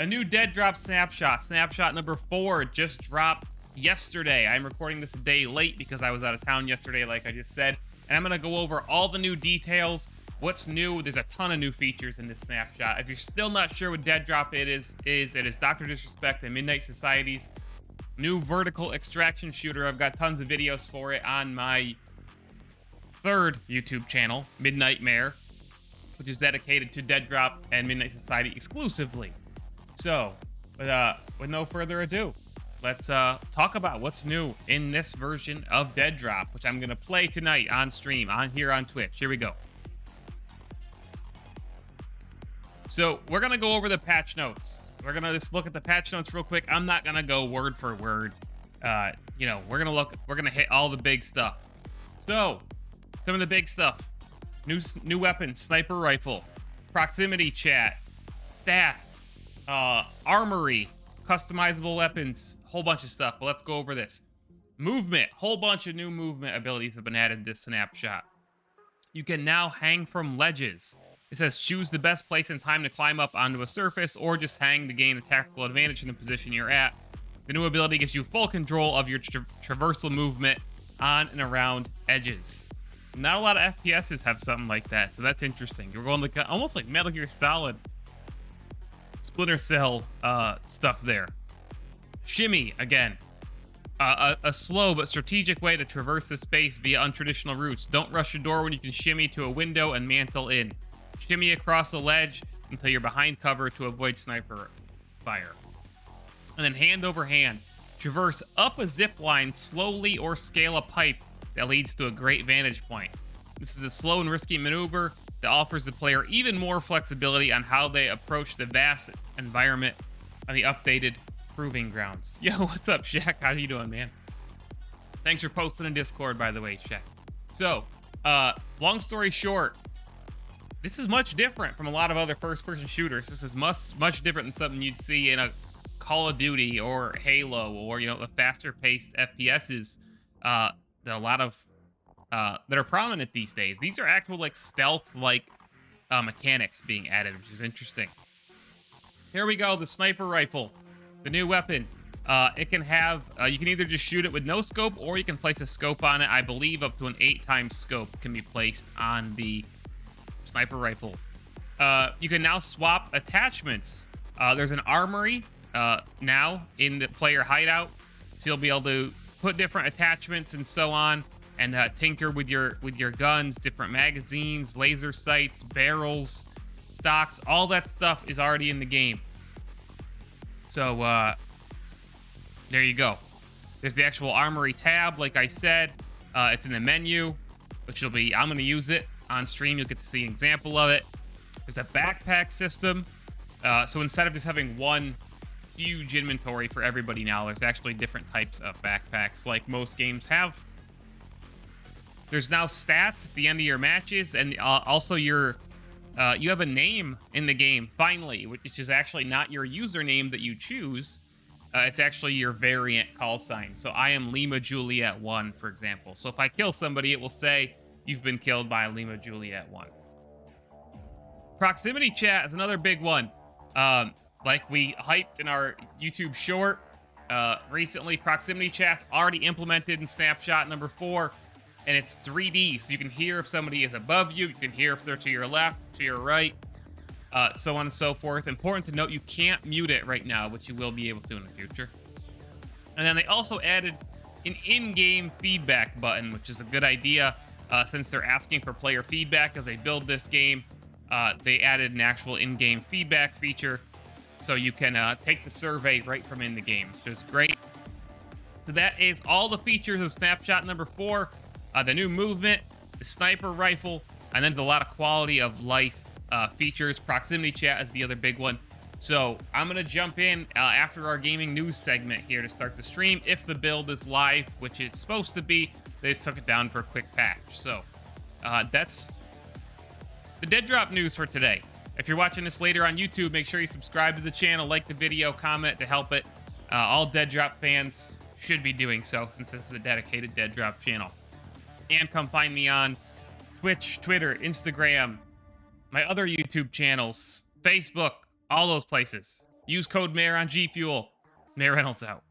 A new DEADROP Snapshot. Snapshot number 4 just dropped yesterday. I'm recording this a day late because I was out of town yesterday, like I just said. And I'm going to go over all the new details, what's new. There's a ton of new features in this snapshot. If you're still not sure what DEADROP it is Dr. Disrespect and Midnight Society's new vertical extraction shooter. I've got tons of videos for it on my third YouTube channel, Midnight Mayor, which is dedicated to DEADROP and Midnight Society exclusively. So, with no further ado, let's talk about what's new in this version of DEADROP, which I'm going to play tonight on stream, here on Twitch. Here we go. So, we're going to go over the patch notes. We're going to just look at the patch notes real quick. I'm not going to go word for word. We're going to hit all the big stuff. So, some of the big stuff. New weapon, sniper rifle, proximity chat, stats, armory, customizable weapons, whole bunch of stuff. But let's go over this. Movement, whole bunch of new movement abilities have been added to this snapshot. You can now hang from ledges. It says choose the best place and time to climb up onto a surface or just hang to gain a tactical advantage in the position you're at. The new ability gives you full control of your traversal movement on and around edges. Not a lot of FPSs have something like that, so that's interesting. You're going like almost like Metal Gear Solid, Splinter Cell stuff there. Shimmy, again. A slow but strategic way to traverse the space via untraditional routes. Don't rush your door when you can shimmy to a window and mantle in. Shimmy across a ledge until you're behind cover to avoid sniper fire. And then hand over hand. Traverse up a zip line slowly or scale a pipe that leads to a great vantage point. This is a slow and risky maneuver that offers the player even more flexibility on how they approach the vast environment on the updated proving grounds. Yo, what's up, Shaq? How you doing, man? Thanks for posting in Discord, by the way, Shaq. So, long story short, this is much different from a lot of other first-person shooters. This is much different than something you'd see in a Call of Duty or Halo or, the faster-paced FPSs that a lot of that are prominent these days. These are actual like stealth-like mechanics being added, which is interesting. Here we go, the sniper rifle, the new weapon. It can have you can either just shoot it with no scope or you can place a scope on it. I believe up to an 8x scope can be placed on the sniper rifle. You can now swap attachments. There's an armory now in the player hideout, so you'll be able to put different attachments and so on, and tinker with your guns, different magazines, laser sights, barrels, stocks. All that stuff is already in the game. So there you go. There's the actual armory tab, like I said. It's in the menu, which I'm going to use it on stream. You'll get to see an example of it. There's a backpack system. So instead of just having one huge inventory for everybody now, there's actually different types of backpacks like most games have. There's now stats at the end of your matches, and also you have a name in the game finally, which is actually not your username that you choose. It's actually your variant call sign. So I am Lima Juliet 1, for example. So if I kill somebody, it will say you've been killed by Lima Juliet 1. Proximity chat is another big one. Like we hyped in our YouTube short recently, proximity chat's already implemented in snapshot number 4, and it's 3D, so you can hear if somebody is above you, you can hear if they're to your left, to your right, so on and so forth. Important to note, you can't mute it right now, but you will be able to in the future. And then they also added an in-game feedback button, which is a good idea since they're asking for player feedback as they build this game. They added an actual in-game feedback feature, so you can take the survey right from in the game, which is great. So that is all the features of snapshot number 4. The new movement, the sniper rifle, and then a lot of quality of life features. Proximity chat is the other big one. So I'm going to jump in after our gaming news segment here to start the stream. If the build is live, which it's supposed to be, they just took it down for a quick patch. So that's the DEADROP news for today. If you're watching this later on YouTube, make sure you subscribe to the channel, like the video, comment to help it. All DEADROP fans should be doing so, since this is a dedicated DEADROP channel. And come find me on Twitch, Twitter, Instagram, my other YouTube channels, Facebook, all those places. Use code Mayor on G Fuel. Mayor Reynolds out.